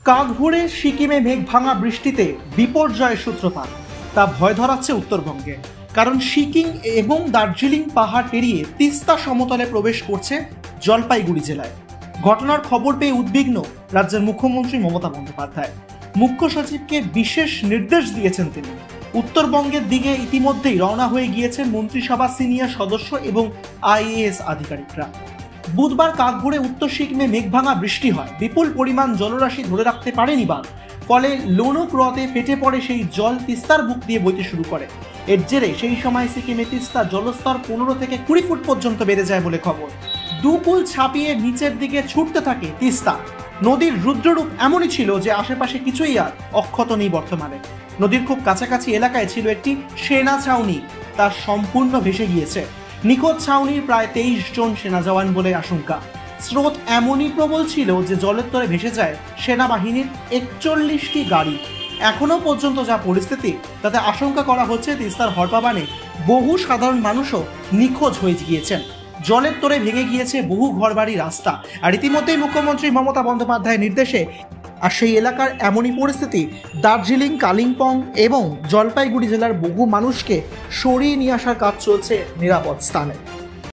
কাকভোরে সিকিমে মেঘ ভাঙা বৃষ্টিতে বিপর্যয়ের সূত্রপাত, তা ভয় ধরাচ্ছে উত্তরবঙ্গে। কারণ সিকিম এবং দার্জিলিং পাহাড় পেরিয়ে তিস্তা সমতলে প্রবেশ করছে জলপাইগুড়ি জেলায়। ঘটনার খবর পেয়ে উদ্বিগ্ন রাজ্যের মুখ্যমন্ত্রী মমতা বন্দ্যোপাধ্যায়। মুখ্য সচিবকে বিশেষ নির্দেশ দিয়েছেন তিনি। উত্তরবঙ্গের দিকে ইতিমধ্যেই রওনা হয়ে গিয়েছেন মন্ত্রিসভা সিনিয়র সদস্য এবং আইএএস আধিকারিকরা। বুধবার কাকভোরে উত্তর সিকিমে মেঘভাঙা বৃষ্টি হয়। বিপুল পরিমাণ জলরাশি ধরে রাখতে পারেনি বাঁধ, ফলে লোনক হ্রদে ফেটে পড়ে সেই জল তিস্তার বুক দিয়ে বইতে শুরু করে। এর জেরে সেই সময় সিকিমে তিস্তার জলস্তর 15 থেকে 20 ফুট পর্যন্ত বেড়ে যায় বলে খবর। দুকুল ছাপিয়ে নিচের দিকে ছুটতে থাকে তিস্তা। নদীর রুদ্ররূপ এমনই ছিল যে আশেপাশে কিছুই আর অক্ষত নেই বর্তমানে। নদীর খুব কাছাকাছি এলাকায় ছিল একটি সেনা ছাউনি, তা সম্পূর্ণ ভেসে গিয়েছে। নিখোঁজ ছাউনির প্রায় 23 জন সেনা জওয়ান বলে আশঙ্কা। স্রোত এমনই প্রবল ছিল যে জলের তলে ভেসে যায় সেনাবাহিনীর 41টি গাড়ি। এখনো পর্যন্ত যা পরিস্থিতি, তাতে আশঙ্কা করা হচ্ছে তিস্তার হরপাবানে বহু সাধারণ মানুষও নিখোঁজ হয়ে গিয়েছেন। জলের তোরে ভেঙে গিয়েছে বহু ঘরবাড়ি, রাস্তা। আর ইতিমধ্যেই মুখ্যমন্ত্রী মমতা বন্দ্যোপাধ্যায়ের নির্দেশে আর সেই এলাকার এমনই পরিস্থিতি, দার্জিলিং, কালিম্পং এবং জলপাইগুড়ি জেলার বহু মানুষকে সরিয়ে নিয়ে আসার কাজ চলছে নিরাপদ স্থানে।